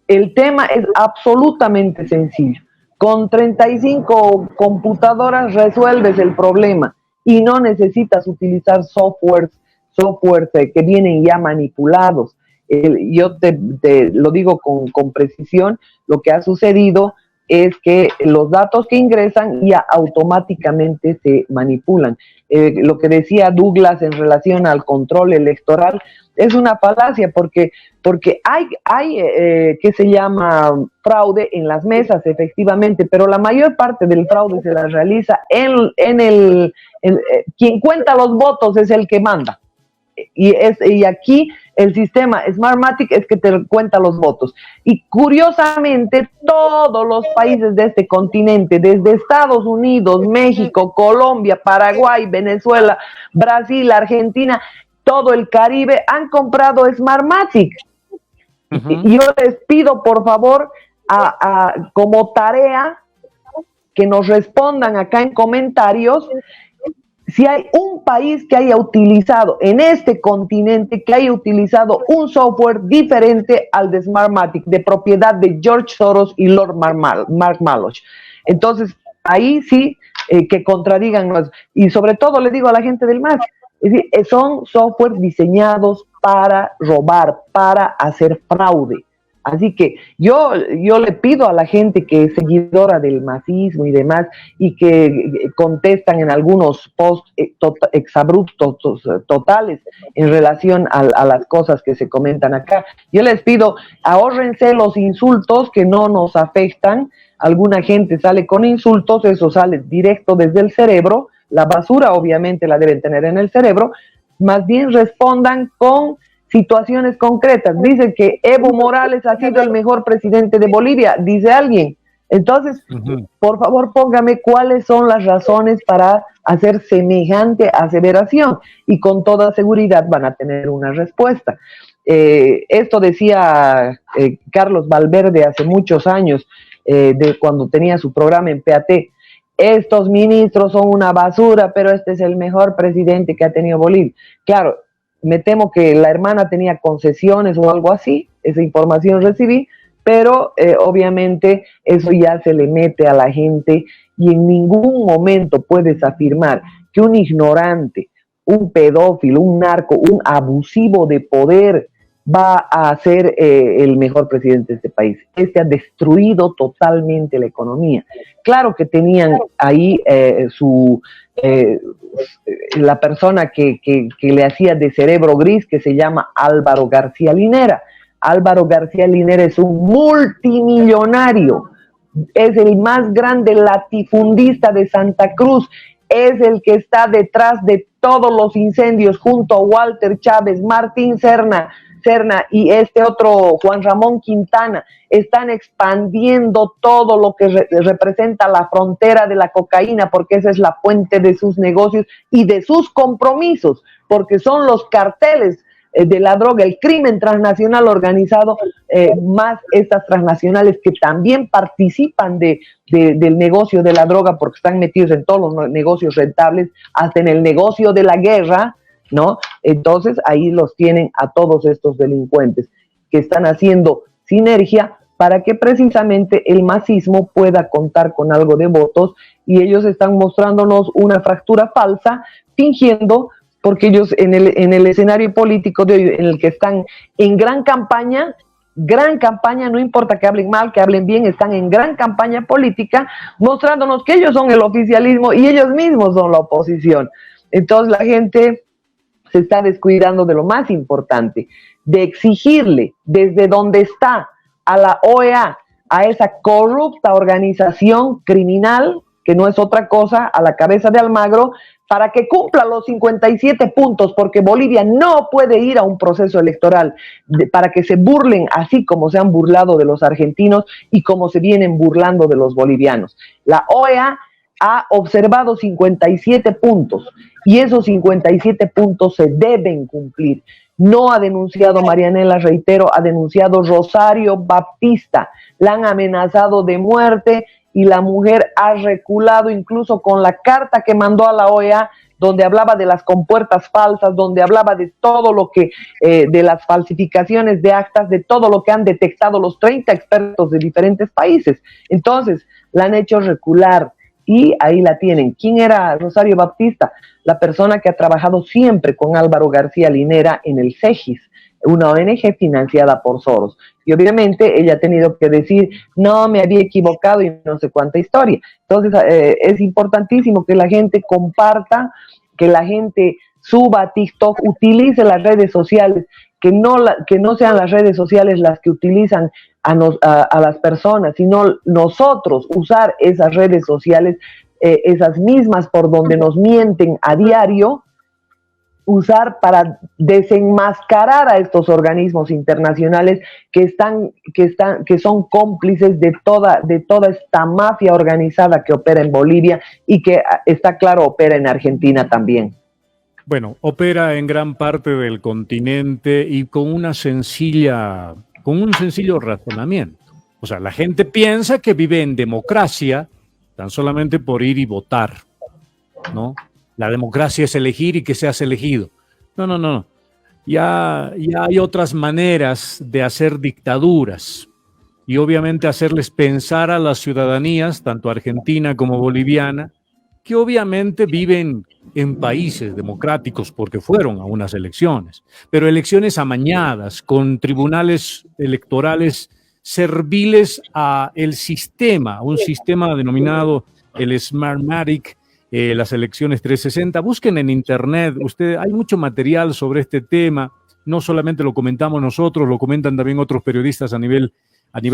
El tema es absolutamente sencillo. Con 35 computadoras resuelves el problema y no necesitas utilizar softwares que vienen ya manipulados. Yo te lo digo con precisión, lo que ha sucedido es que los datos que ingresan ya automáticamente se manipulan. Lo que decía Douglas en relación al control electoral es una falacia porque hay que se llama fraude en las mesas, efectivamente, pero la mayor parte del fraude se la realiza quien cuenta los votos es el que manda. Y aquí el sistema Smartmatic es que te cuenta los votos. Y curiosamente, todos los países de este continente, desde Estados Unidos, México, Colombia, Paraguay, Venezuela, Brasil, Argentina, todo el Caribe, han comprado Smartmatic. Y yo les pido, por favor, como tarea, que nos respondan acá en comentarios si hay un país que haya utilizado en este continente, que haya utilizado un software diferente al de Smartmatic, de propiedad de George Soros y Lord Mark Maloch. Entonces, ahí sí que contradigan. Y sobre todo le digo a la gente del MAS, es decir, son software diseñados para robar, para hacer fraude. Así que yo le pido a la gente que es seguidora del masismo y demás y que contestan en algunos posts exabruptos totales en relación a las cosas que se comentan acá. Yo les pido, ahórrense los insultos que no nos afectan. Alguna gente sale con insultos, eso sale directo desde el cerebro. La basura obviamente la deben tener en el cerebro. Más bien respondan con situaciones concretas. Dicen que Evo Morales ha sido el mejor presidente de Bolivia, dice alguien. Entonces, por favor, póngame cuáles son las razones para hacer semejante aseveración y con toda seguridad van a tener una respuesta. Esto decía Carlos Valverde hace muchos años, de cuando tenía su programa en PAT. Estos ministros son una basura, pero este es el mejor presidente que ha tenido Bolivia. Claro, me temo que la hermana tenía concesiones o algo así, esa información recibí, pero obviamente eso ya se le mete a la gente y en ningún momento puedes afirmar que un ignorante, un pedófilo, un narco, un abusivo de poder va a ser el mejor presidente de este país. Este ha destruido totalmente la economía. Claro que tenían ahí la persona que le hacía de cerebro gris, que se llama Álvaro García Linera. Álvaro García Linera es un multimillonario, es el más grande latifundista de Santa Cruz, es el que está detrás de todos los incendios junto a Walter Chávez, Martín Serna y este otro Juan Ramón Quintana. Están expandiendo todo lo que representa la frontera de la cocaína, porque esa es la fuente de sus negocios y de sus compromisos, porque son los carteles de la droga, el crimen transnacional organizado, más estas transnacionales que también participan del negocio de la droga, porque están metidos en todos los negocios rentables, hasta en el negocio de la guerra, ¿no? Entonces ahí los tienen a todos estos delincuentes que están haciendo sinergia para que precisamente el masismo pueda contar con algo de votos, y ellos están mostrándonos una fractura falsa, fingiendo, porque ellos en el escenario político de hoy, en el que están en gran campaña, no importa que hablen mal, que hablen bien, están en gran campaña política, mostrándonos que ellos son el oficialismo y ellos mismos son la oposición. Entonces la gente se está descuidando de lo más importante, de exigirle desde donde está a la OEA, a esa corrupta organización criminal, que no es otra cosa, a la cabeza de Almagro, para que cumpla los 57 puntos, porque Bolivia no puede ir a un proceso electoral para que se burlen así como se han burlado de los argentinos y como se vienen burlando de los bolivianos. La OEA ha observado 57 puntos y esos 57 puntos se deben cumplir. No ha denunciado Marianela, reitero, ha denunciado Rosario Baptista. La han amenazado de muerte y la mujer ha reculado incluso con la carta que mandó a la OEA, donde hablaba de las compuertas falsas, donde hablaba de todo lo que, de las falsificaciones de actas, de todo lo que han detectado los 30 expertos de diferentes países. Entonces, la han hecho recular y ahí la tienen. ¿Quién era Rosario Baptista? La persona que ha trabajado siempre con Álvaro García Linera en el CEGIS, una ONG financiada por Soros. Y obviamente ella ha tenido que decir, no, me había equivocado y no sé cuánta historia. Entonces es importantísimo que la gente comparta, que la gente suba a TikTok, utilice las redes sociales, que no sean las redes sociales las que utilizan a las personas, sino nosotros usar esas redes sociales, esas mismas por donde nos mienten a diario, usar para desenmascarar a estos organismos internacionales que son cómplices de toda esta mafia organizada que opera en Bolivia y que, está claro, opera en Argentina también. Bueno, opera en gran parte del continente y con un sencillo razonamiento. O sea, la gente piensa que vive en democracia tan solamente por ir y votar, ¿no? La democracia es elegir y que seas elegido. No. Ya hay otras maneras de hacer dictaduras y obviamente hacerles pensar a las ciudadanías, tanto argentina como boliviana, que obviamente viven en países democráticos porque fueron a unas elecciones, pero elecciones amañadas, con tribunales electorales serviles a el sistema, un sistema denominado el Smartmatic, las elecciones 360. Busquen en internet, hay mucho material sobre este tema, no solamente lo comentamos nosotros, lo comentan también otros periodistas a nivel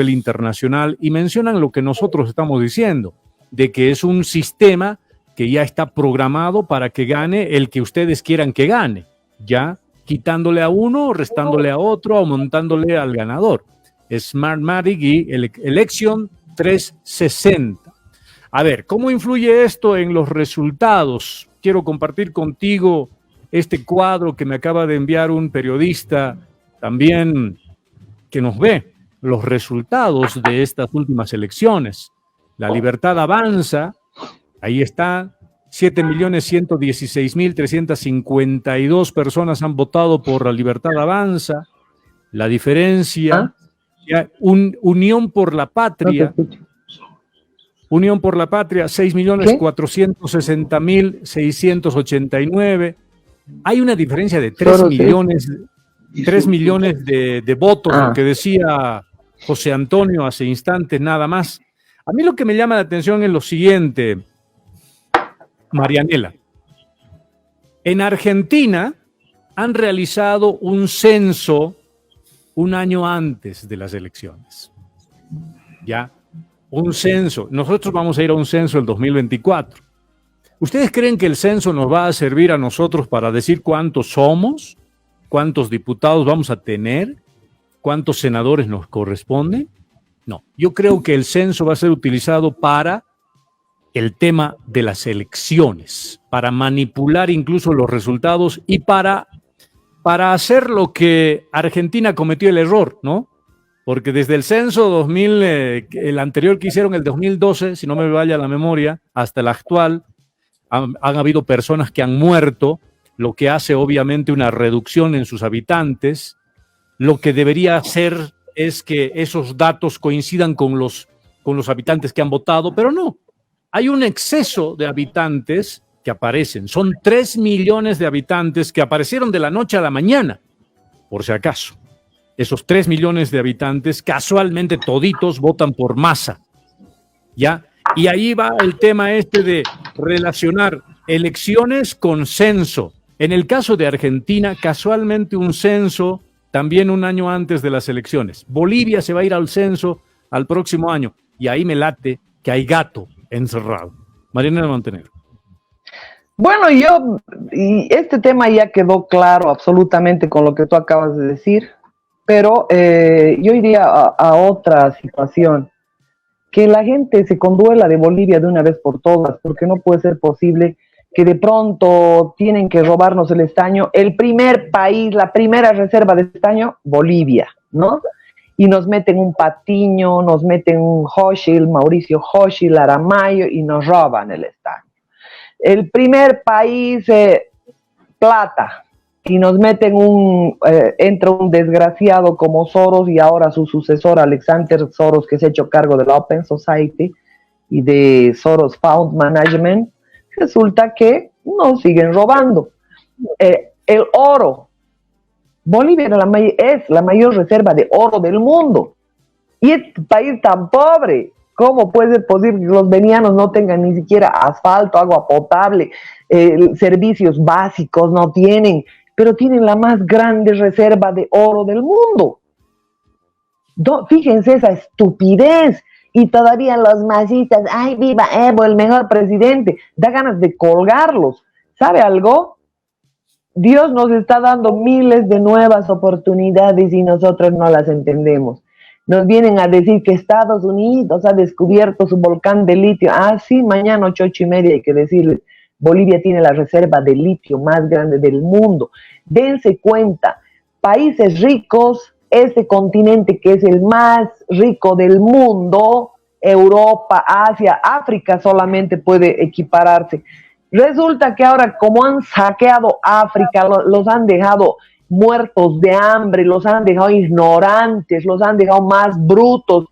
internacional y mencionan lo que nosotros estamos diciendo, de que es un sistema que ya está programado para que gane el que ustedes quieran que gane, ya quitándole a uno, restándole a otro, aumentándole al ganador. Smartmatic y Election 360. A ver, ¿cómo influye esto en los resultados? Quiero compartir contigo este cuadro que me acaba de enviar un periodista también que nos ve los resultados de estas últimas elecciones. La Libertad avanza, ahí está, 7.116.352 personas han votado por la Libertad avanza. La diferencia, Unión por la Patria, Unión por la Patria, 6.460.689. Hay una diferencia de 3 millones de votos, lo que decía José Antonio hace instantes nada más. A mí lo que me llama la atención es lo siguiente, Marianela. En Argentina han realizado un censo un año antes de las elecciones. ¿Ya? Un censo. Nosotros vamos a ir a un censo el 2024. ¿Ustedes creen que el censo nos va a servir a nosotros para decir cuántos somos? ¿Cuántos diputados vamos a tener? ¿Cuántos senadores nos corresponden? No. Yo creo que el censo va a ser utilizado para el tema de las elecciones, para manipular incluso los resultados y para hacer lo que Argentina cometió el error, ¿no? Porque desde el censo 2000, el anterior que hicieron, el 2012, si no me vaya la memoria, hasta el actual, han habido personas que han muerto, lo que hace obviamente una reducción en sus habitantes. Lo que debería hacer es que esos datos coincidan con los habitantes que han votado, pero no. Hay un exceso de habitantes que aparecen. Son 3 millones de habitantes que aparecieron de la noche a la mañana, por si acaso. Esos 3 millones de habitantes, casualmente toditos votan por Massa, ¿ya? Y ahí va el tema de relacionar elecciones con censo. En el caso de Argentina, casualmente un censo también un año antes de las elecciones. Bolivia se va a ir al censo al próximo año. Y ahí me late que hay gato encerrado. Marianela Montenegro. Bueno, y este tema ya quedó claro absolutamente con lo que tú acabas de decir. Pero yo iría a otra situación, que la gente se conduela de Bolivia de una vez por todas, porque no puede ser posible que de pronto tienen que robarnos el estaño, el primer país, la primera reserva de estaño, Bolivia, ¿no? Y nos meten un Patiño, nos meten un Hochschild, Mauricio Hochschild, Aramayo, y nos roban el estaño. el primer país plata, y nos meten entra un desgraciado como Soros y ahora su sucesor Alexander Soros, que se ha hecho cargo de la Open Society y de Soros Fund Management. Resulta que nos siguen robando. El oro. Bolivia es la mayor reserva de oro del mundo. Y este país tan pobre, ¿cómo puede ser posible que los venianos no tengan ni siquiera asfalto, agua potable, servicios básicos no tienen, pero tienen la más grande reserva de oro del mundo? Fíjense esa estupidez. Y todavía los masistas, ¡ay, viva Evo, el mejor presidente! Da ganas de colgarlos. ¿Sabe algo? Dios nos está dando miles de nuevas oportunidades y nosotros no las entendemos. Nos vienen a decir que Estados Unidos ha descubierto su volcán de litio. Ah, sí, mañana 8:30 hay que decirles. Bolivia tiene la reserva de litio más grande del mundo. Dense cuenta, países ricos, este continente que es el más rico del mundo, Europa, Asia, África solamente puede equipararse. Resulta que ahora, como han saqueado África, los han dejado muertos de hambre, los han dejado ignorantes, los han dejado más brutos.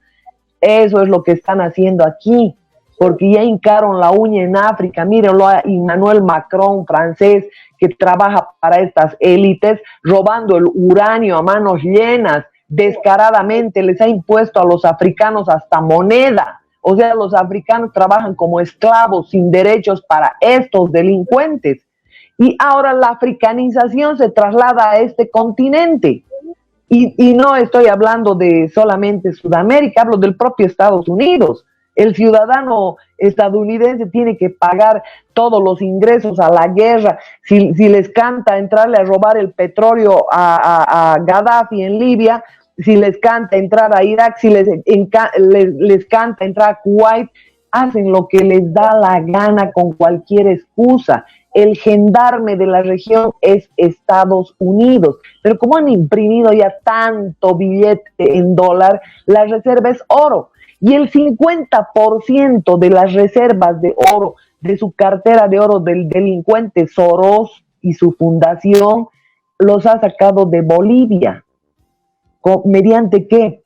Eso es lo que están haciendo aquí, porque ya hincaron la uña en África. Mírenlo a Emmanuel Macron, francés, que trabaja para estas élites, robando el uranio a manos llenas, descaradamente les ha impuesto a los africanos hasta moneda. O sea, los africanos trabajan como esclavos sin derechos para estos delincuentes. Y ahora la africanización se traslada a este continente. Y no estoy hablando de solamente Sudamérica, hablo del propio Estados Unidos. El ciudadano estadounidense tiene que pagar todos los ingresos a la guerra. Si les canta entrarle a robar el petróleo a Gaddafi en Libia, si les canta entrar a Irak, si les canta entrar a Kuwait, hacen lo que les da la gana con cualquier excusa. El gendarme de la región es Estados Unidos. Pero como han imprimido ya tanto billete en dólar, la reserva es oro. Y el 50% de las reservas de oro, de su cartera de oro del delincuente Soros y su fundación, los ha sacado de Bolivia. ¿Mediante qué?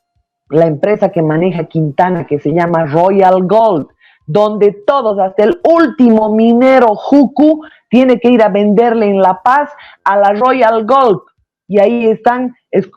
La empresa que maneja Quintana, que se llama Royal Gold, donde todos, hasta el último minero Jucu, tiene que ir a venderle en La Paz a la Royal Gold. Y ahí están,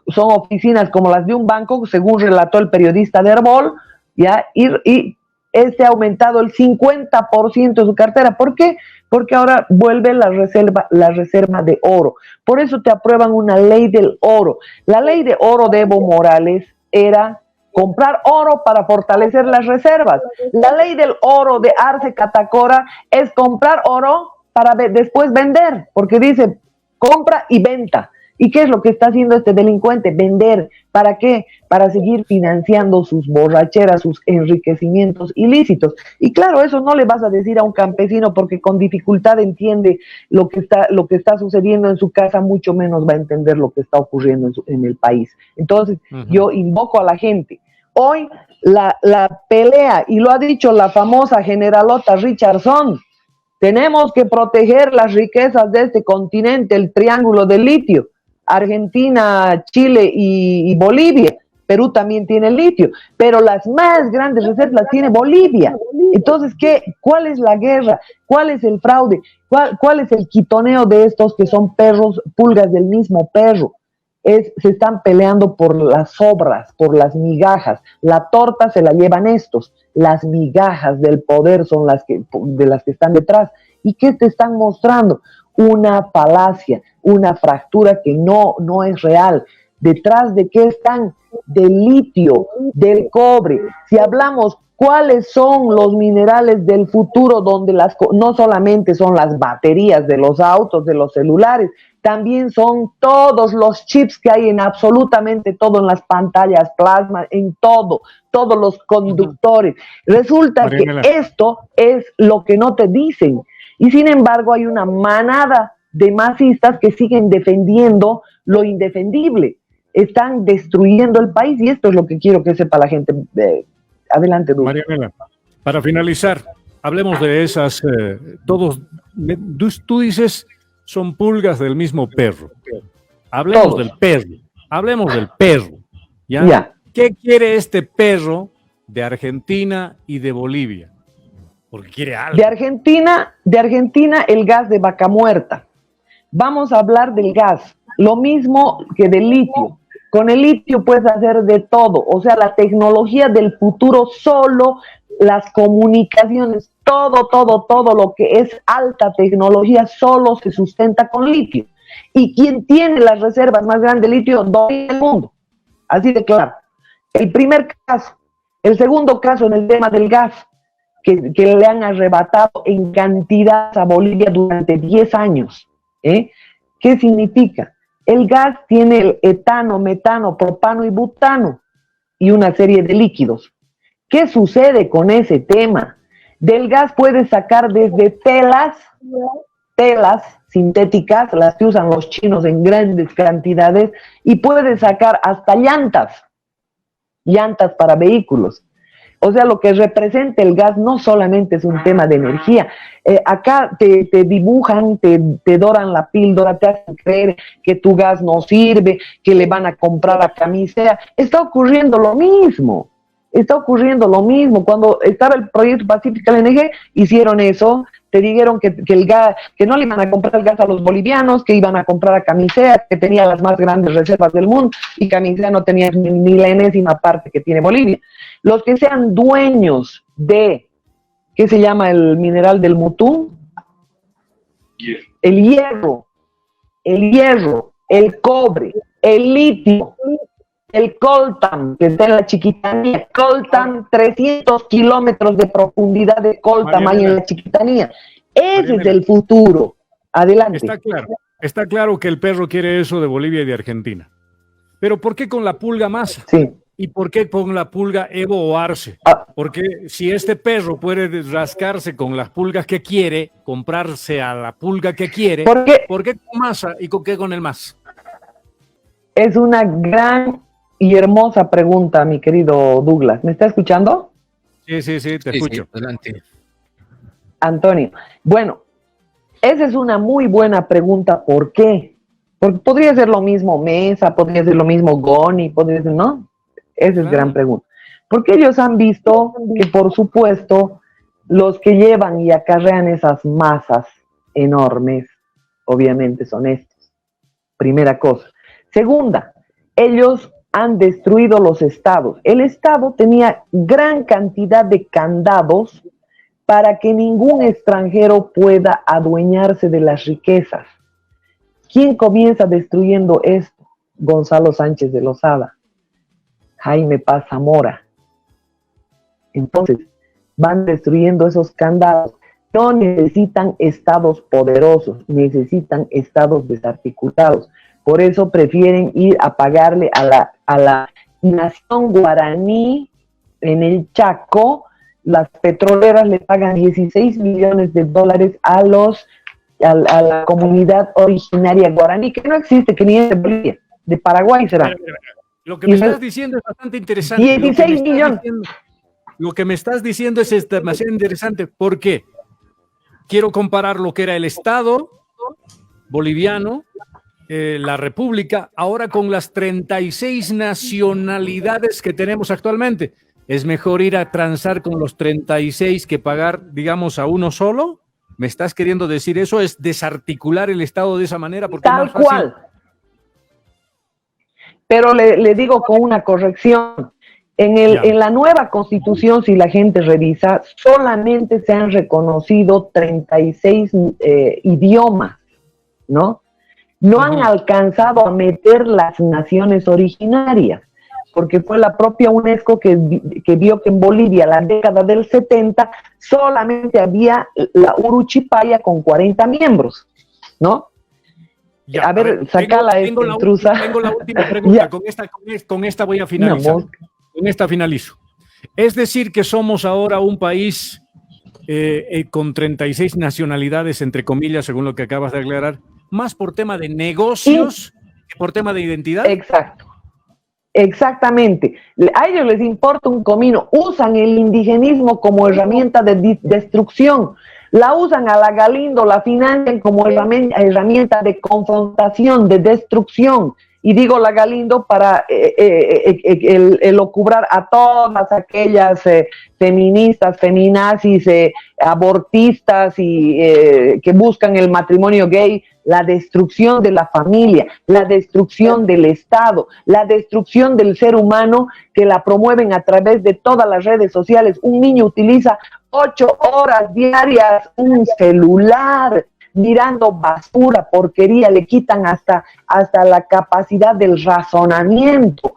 son oficinas como las de un banco, según relató el periodista de Herbol, ¿ya? Y este ha aumentado el 50% de su cartera. ¿Por qué? Porque ahora vuelve la reserva de oro. Por eso te aprueban una ley del oro. La ley de oro de Evo Morales era comprar oro para fortalecer las reservas. La ley del oro de Arce Catacora es comprar oro para después vender, porque dice compra y venta. ¿Y qué es lo que está haciendo este delincuente? Vender. ¿Para qué? Para seguir financiando sus borracheras, sus enriquecimientos ilícitos. Y claro, eso no le vas a decir a un campesino porque con dificultad entiende lo que está sucediendo en su casa, mucho menos va a entender lo que está ocurriendo en el país. Entonces, yo invoco a la gente. Hoy la pelea, y lo ha dicho la famosa generalota Richardson, tenemos que proteger las riquezas de este continente, el triángulo del litio. Argentina, Chile y Bolivia. Perú también tiene litio, pero las más grandes reservas las tiene Bolivia. Entonces, ¿cuál es la guerra? ¿Cuál es el fraude? ¿Cuál es el quitoneo de estos que son perros, pulgas del mismo perro? Se están peleando por las sobras, por las migajas. La torta se la llevan estos. Las migajas del poder son de las que están detrás. ¿Y qué te están mostrando? Una falacia, una fractura que no es real. ¿Detrás de qué están? Del litio, del cobre. Si hablamos cuáles son los minerales del futuro, donde no solamente son las baterías de los autos, de los celulares, también son todos los chips que hay en absolutamente todo, en las pantallas plasma, en todos los conductores. Resulta que esto es lo que no te dicen. Y sin embargo hay una manada de masistas que siguen defendiendo lo indefendible. Están destruyendo el país y esto es lo que quiero que sepa la gente. Adelante, Dulce. Marianela, para finalizar, hablemos de esas, tú dices, son pulgas del mismo perro. Hablemos Todos. del perro, hablemos del perro, ¿ya? Ya. ¿Qué quiere este perro de Argentina y de Bolivia? Porque quiere algo. De Argentina el gas de vaca muerta. Vamos a hablar del gas, lo mismo que del litio. Con el litio puedes hacer de todo, o sea, la tecnología del futuro, solo las comunicaciones, todo lo que es alta tecnología solo se sustenta con litio. ¿Y quién tiene las reservas más grandes de litio? Domina el mundo. Así de claro. El primer caso. El segundo caso en el tema del gas, que le han arrebatado en cantidad a Bolivia durante 10 años. ¿Qué significa? El gas tiene el etano, metano, propano y butano y una serie de líquidos. ¿Qué sucede con ese tema? Del gas puedes sacar desde telas sintéticas, las que usan los chinos en grandes cantidades, y puedes sacar hasta llantas para vehículos. O sea, lo que representa el gas no solamente es un tema de energía. Acá te dibujan, te doran la píldora, te hacen creer que tu gas no sirve, que le van a comprar a Camisea. Está ocurriendo lo mismo. Cuando estaba el proyecto Pacífica LNG, hicieron eso. Te dijeron que el gas, que no le iban a comprar el gas a los bolivianos, que iban a comprar a Camisea, que tenía las más grandes reservas del mundo, y Camisea no tenía ni la enésima parte que tiene Bolivia. Los que sean dueños de, ¿qué se llama el mineral del Mutú? El hierro, el cobre, el litio, el coltan, que está en la Chiquitanía. Coltan, 300 kilómetros de profundidad de coltan hay en la Chiquitanía. Ese es el futuro. Adelante. Está claro que el perro quiere eso de Bolivia y de Argentina. Pero ¿por qué con la pulga Massa? Sí. ¿Y por qué con la pulga Evo o Arce? Porque si este perro puede rascarse con las pulgas que quiere, comprarse a la pulga que quiere, ¿por qué con Massa y con qué con el MAS? Es una gran y hermosa pregunta, mi querido Douglas. ¿Me está escuchando? Sí, te escucho. Adelante. Antonio. Bueno, esa es una muy buena pregunta. ¿Por qué? Porque podría ser lo mismo Mesa, podría ser lo mismo Goni, podría ser, ¿no? Esa es gran pregunta. Porque ellos han visto que, por supuesto, los que llevan y acarrean esas masas enormes, obviamente son estos. Primera cosa. Segunda, ellos han destruido los estados. El estado tenía gran cantidad de candados para que ningún extranjero pueda adueñarse de las riquezas. ¿Quién comienza destruyendo esto? Gonzalo Sánchez de Lozada, Jaime Paz Zamora. Entonces, van destruyendo esos candados. No necesitan estados poderosos, necesitan estados desarticulados. Por eso prefieren ir a pagarle a la nación guaraní en el Chaco. Las petroleras le pagan 16 millones de dólares a la comunidad originaria guaraní, que no existe, que ni es de Bolivia, de Paraguay será. Lo que me estás diciendo es bastante interesante. 16 millones. Lo que me estás diciendo es demasiado interesante. ¿Por qué? Quiero comparar lo que era el Estado boliviano, la República, ahora con las 36 nacionalidades que tenemos actualmente. ¿Es mejor ir a transar con los 36 que pagar, digamos, a uno solo? ¿Me estás queriendo decir eso? ¿Es desarticular el Estado de esa manera? Porque tal cual. Pero le digo con una corrección. En la nueva Constitución, si la gente revisa, solamente se han reconocido 36 idiomas, ¿no? No han alcanzado a meter las naciones originarias, porque fue la propia UNESCO que vio que en Bolivia, la década del 70, solamente había la Uruchipaya con 40 miembros, ¿no? Ya, a ver, sacala esta intrusa. Tengo la última pregunta, con esta voy a finalizar. Con esta finalizo. Es decir, que somos ahora un país con 36 nacionalidades, entre comillas, según lo que acabas de aclarar, más por tema de negocios que por tema de identidad. Exacto. Exactamente. A ellos les importa un comino. Usan el indigenismo como herramienta de destrucción. La usan a la Galindo, la financian como herramienta de confrontación, de destrucción. Y digo la Galindo para elucubrar a todas aquellas feministas, feminazis, abortistas y que buscan el matrimonio gay, la destrucción de la familia, la destrucción del Estado, la destrucción del ser humano, que la promueven a través de todas las redes sociales. Un niño utiliza 8 horas diarias un celular, mirando basura, porquería, le quitan hasta la capacidad del razonamiento.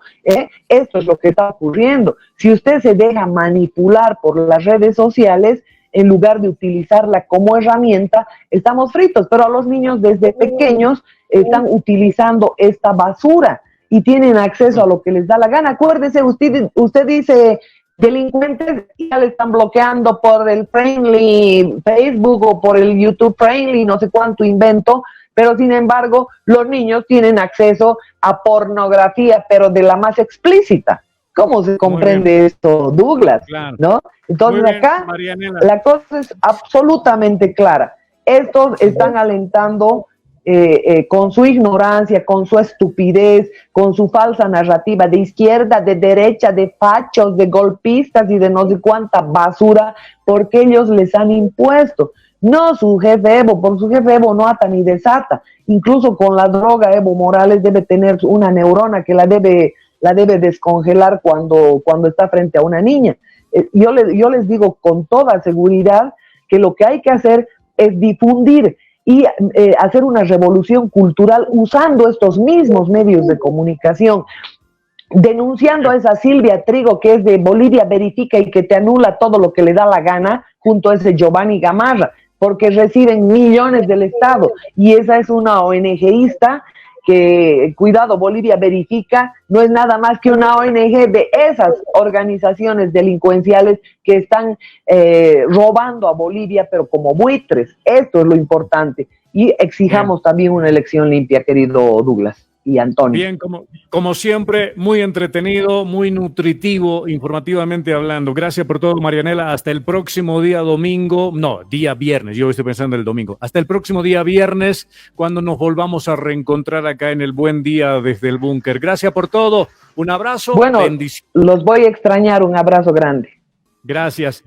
Esto es lo que está ocurriendo. Si usted se deja manipular por las redes sociales, en lugar de utilizarla como herramienta, estamos fritos. Pero a los niños desde pequeños están utilizando esta basura y tienen acceso a lo que les da la gana. Acuérdese, usted dice... delincuentes ya le están bloqueando por el friendly Facebook o por el YouTube friendly, no sé cuánto invento, pero sin embargo los niños tienen acceso a pornografía, pero de la más explícita. ¿Cómo se comprende esto, Douglas? Claro. ¿No? Entonces Bien, acá Marianela. la cosa es absolutamente clara. Estos están alentando con su ignorancia, con su estupidez, con su falsa narrativa de izquierda, de derecha, de fachos, de golpistas y de no sé cuánta basura, porque ellos les han impuesto. No su jefe Evo, por su jefe Evo no ata ni desata. Incluso con la droga, Evo Morales debe tener una neurona que la debe descongelar cuando está frente a una niña. Yo les digo con toda seguridad que lo que hay que hacer es difundir y hacer una revolución cultural usando estos mismos medios de comunicación, denunciando a esa Silvia Trigo que es de Bolivia Verifica y que te anula todo lo que le da la gana, junto a ese Giovanni Gamarra, porque reciben millones del Estado, y esa es una ONGista que, cuidado, Bolivia Verifica no es nada más que una ONG de esas organizaciones delincuenciales que están robando a Bolivia, pero como buitres. Esto es lo importante. Y exijamos también una elección limpia, querido Douglas y Antonio. Bien, como siempre, muy entretenido, muy nutritivo, informativamente hablando. Gracias por todo, Marianela. Hasta el próximo día domingo, no, día viernes, yo estoy pensando en el domingo. Hasta el próximo día viernes, cuando nos volvamos a reencontrar acá en el Buen Día desde el Búnker. Gracias por todo, un abrazo, bueno, bendición. Los voy a extrañar, un abrazo grande. Gracias.